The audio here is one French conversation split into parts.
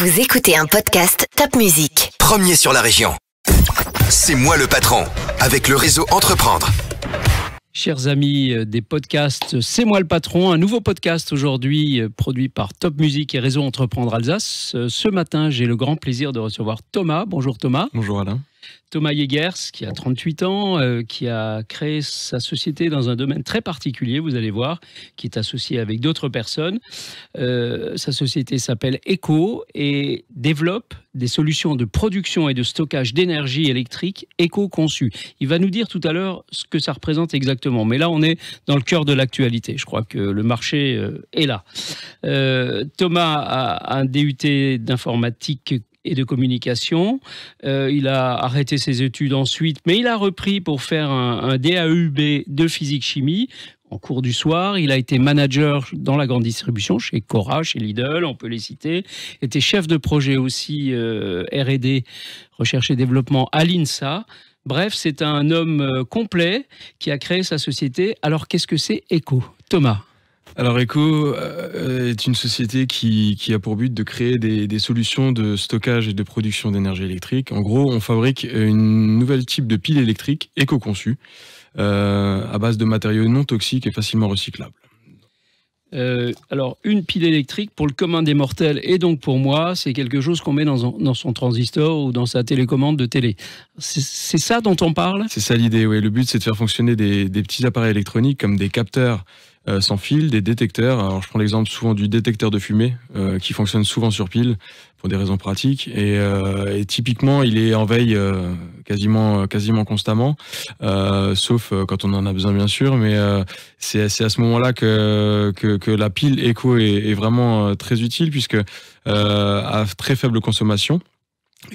Vous écoutez un podcast Top Music. Premier sur la région. C'est moi le patron, avec le réseau Entreprendre. Chers amis des podcasts, c'est moi le patron, un nouveau podcast aujourd'hui produit par Top Music et Réseau Entreprendre Alsace. Ce matin, j'ai le grand plaisir de recevoir Thomas. Bonjour Thomas. Bonjour Alain. Thomas Jägers, qui a 38 ans, qui a créé sa société dans un domaine très particulier, vous allez voir, qui est associé avec d'autres personnes. Sa société s'appelle ECO et développe des solutions de production et de stockage d'énergie électrique éco-conçues. Il va nous dire tout à l'heure ce que ça représente exactement. Mais là, on est dans le cœur de l'actualité. Je crois que le marché est là. Thomas a un DUT d'informatique et de communication. Il a arrêté ses études ensuite, mais il a repris pour faire un DAUB de physique-chimie. En cours du soir, il a été manager dans la grande distribution, chez Cora, chez Lidl, on peut les citer. Il était chef de projet aussi R&D, recherche et développement à l'INSA. Bref, c'est un homme complet qui a créé sa société. Alors, qu'est-ce que c'est ECO, Thomas ? Alors ECO est une société qui a pour but de créer des solutions de stockage et de production d'énergie électrique. En gros, on fabrique une nouvelle type de pile électrique éco-conçue à base de matériaux non toxiques et facilement recyclables. Alors, une pile électrique, pour le commun des mortels et donc pour moi, c'est quelque chose qu'on met dans son transistor ou dans sa télécommande de télé. C'est ça dont on parle ? C'est ça l'idée, oui. Le but, c'est de faire fonctionner des petits appareils électroniques comme des capteurs sans fil, des détecteurs. Alors, je prends l'exemple souvent du détecteur de fumée qui fonctionne souvent sur pile pour des raisons pratiques. Et typiquement, il est en veille quasiment constamment, sauf quand on en a besoin, bien sûr. Mais c'est à ce moment-là que la pile ECO est vraiment très utile, puisque à très faible consommation.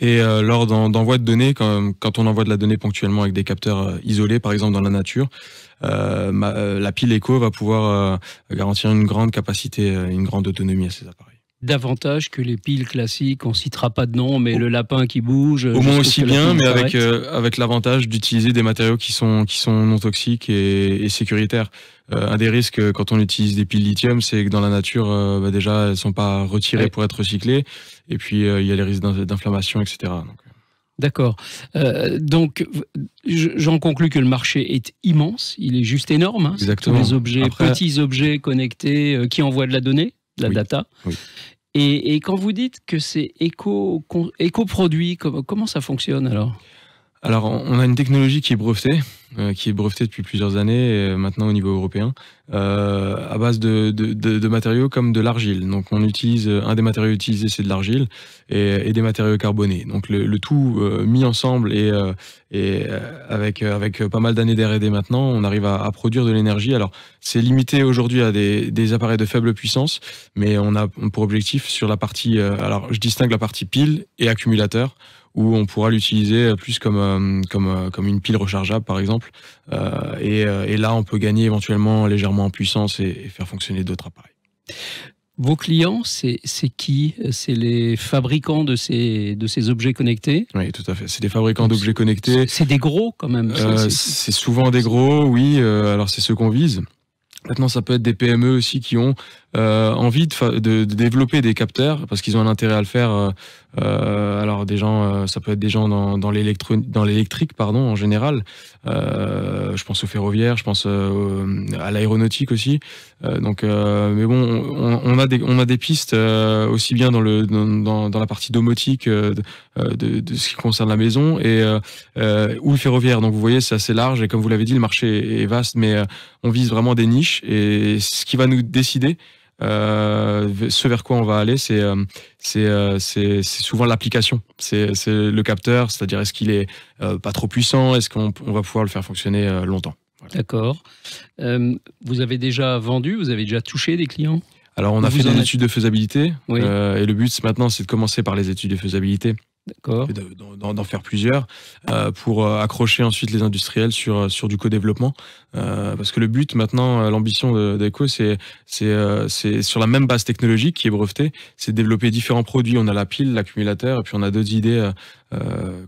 Et lors d'envoi de données, quand on envoie de la donnée ponctuellement avec des capteurs isolés, par exemple dans la nature, la pile ECO va pouvoir garantir une grande capacité, une grande autonomie à ces appareils. Davantage que les piles classiques, on ne citera pas de nom, mais le lapin qui bouge. Au moins aussi bien, mais avec l'avantage d'utiliser des matériaux qui sont non toxiques et sécuritaires. Un des risques quand on utilise des piles lithium, c'est que dans la nature, déjà, elles ne sont pas retirées pour être recyclées. Et puis, il y a les risques d'inflammation, etc. Donc, d'accord. Donc, j'en conclus que le marché est immense. Il est juste énorme. Hein. Exactement. Tous les objets, petits objets connectés qui envoient de la donnée, de la data. Oui. Et quand vous dites que c'est éco-produit, comment ça fonctionne alors ? Alors, on a une technologie qui est brevetée depuis plusieurs années, maintenant au niveau européen, à base de matériaux comme de l'argile. Donc, on utilise un des matériaux utilisés, c'est de l'argile et des matériaux carbonés. Donc, le tout mis ensemble et avec pas mal d'années d'R&D maintenant, on arrive à produire de l'énergie. Alors, c'est limité aujourd'hui à des appareils de faible puissance, mais on a pour objectif sur la partie. Alors, je distingue la partie pile et accumulateur, où on pourra l'utiliser plus comme une pile rechargeable, par exemple. Et là, on peut gagner éventuellement légèrement en puissance et faire fonctionner d'autres appareils. Vos clients, c'est qui ? C'est les fabricants de ces objets connectés ? Oui, tout à fait. C'est des fabricants d'objets connectés. C'est des gros, quand même. C'est souvent des gros, oui. Alors, c'est ceux qu'on vise. Maintenant, ça peut être des PME aussi qui ont envie de développer des capteurs parce qu'ils ont un intérêt à le faire. Alors des gens, ça peut être des gens dans l'électrique, en général. Je pense au ferroviaire, je pense à l'aéronautique aussi. Mais bon, on a des pistes aussi bien dans la partie domotique de ce qui concerne la maison ou le ferroviaire. Donc vous voyez, c'est assez large et comme vous l'avez dit, le marché est vaste, mais on vise vraiment des niches et ce qui va nous décider. Ce vers quoi on va aller, c'est souvent l'application. C'est le capteur, c'est-à-dire est-ce qu'il est pas trop puissant, est-ce qu'on va pouvoir le faire fonctionner longtemps. Voilà. D'accord. Vous avez déjà vendu, vous avez déjà touché des clients ? Alors on a fait des études de faisabilité, oui. Et le but maintenant c'est de commencer par les études de faisabilité. D'accord. D'en faire plusieurs pour accrocher ensuite les industriels sur du co-développement parce que le but maintenant, l'ambition d'ECO, c'est sur la même base technologique qui est brevetée, c'est de développer différents produits. On a la pile, l'accumulateur et puis on a d'autres idées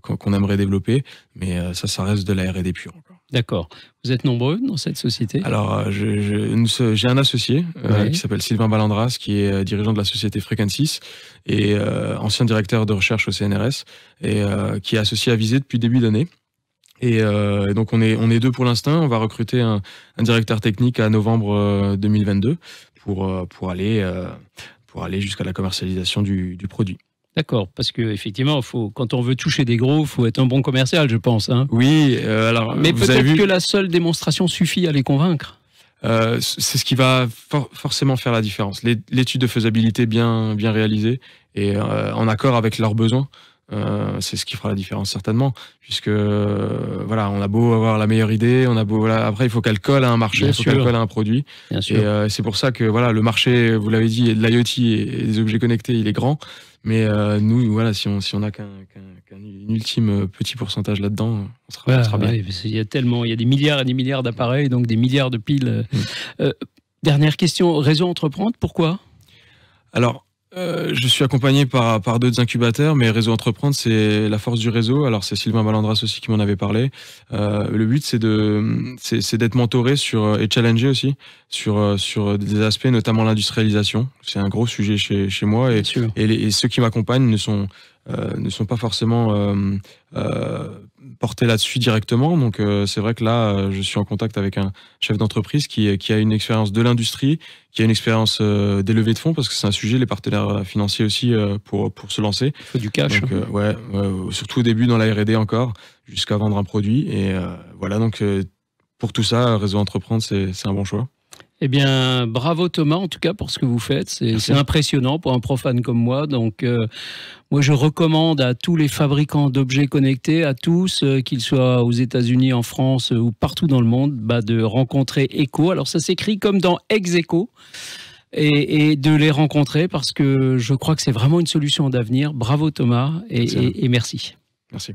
qu'on aimerait développer, mais ça reste de la R&D pure encore. D'accord. Vous êtes nombreux dans cette société? Alors, j'ai un associé qui s'appelle Sylvain Balandras, qui est dirigeant de la société Frequensis et ancien directeur de recherche au CNRS, et qui est associé à Visée depuis début d'année. Et donc on est 2 pour l'instant. On va recruter un directeur technique à novembre 2022 pour aller jusqu'à la commercialisation du produit. D'accord, parce que effectivement, quand on veut toucher des gros, il faut être un bon commercial, je pense. Hein. Oui, alors. Mais peut-être que la seule démonstration suffit à les convaincre. C'est ce qui va forcément faire la différence. L'étude de faisabilité bien réalisée et en accord avec leurs besoins. C'est ce qui fera la différence certainement, puisque voilà, on a beau avoir la meilleure idée, après il faut qu'elle colle à un marché, il faut qu'elle colle à un produit. Bien sûr. Et c'est pour ça que voilà, le marché, vous l'avez dit, de l'IoT et des objets connectés, il est grand, mais nous voilà, si on a qu'un ultime petit pourcentage là-dedans, on sera bien. Il y a des milliards et des milliards d'appareils, donc des milliards de piles. Dernière question, Réseau Entreprendre, pourquoi? Alors, je suis accompagné par d'autres incubateurs, mais Réseau Entreprendre, c'est la force du réseau. Alors, c'est Sylvain Balandras aussi qui m'en avait parlé. Le but, c'est d'être mentoré et challengé aussi sur des aspects, notamment l'industrialisation. C'est un gros sujet chez moi, et ceux qui m'accompagnent ne sont pas forcément portés là-dessus directement. Donc c'est vrai que là, je suis en contact avec un chef d'entreprise qui a une expérience de l'industrie, qui a une expérience des levées de fonds, parce que c'est un sujet, les partenaires financiers aussi, pour se lancer. Il faut du cash. Donc, surtout au début dans la R&D encore, jusqu'à vendre un produit. Et voilà, donc pour tout ça, Réseau Entreprendre, c'est un bon choix. Eh bien, bravo Thomas, en tout cas, pour ce que vous faites. C'est impressionnant pour un profane comme moi. Donc, moi, je recommande à tous les fabricants d'objets connectés, à tous, qu'ils soient aux États-Unis, en France ou partout dans le monde, de rencontrer Echo. Alors, ça s'écrit comme dans Ex-Echo. Et de les rencontrer, parce que je crois que c'est vraiment une solution d'avenir. Bravo Thomas, et merci. Merci.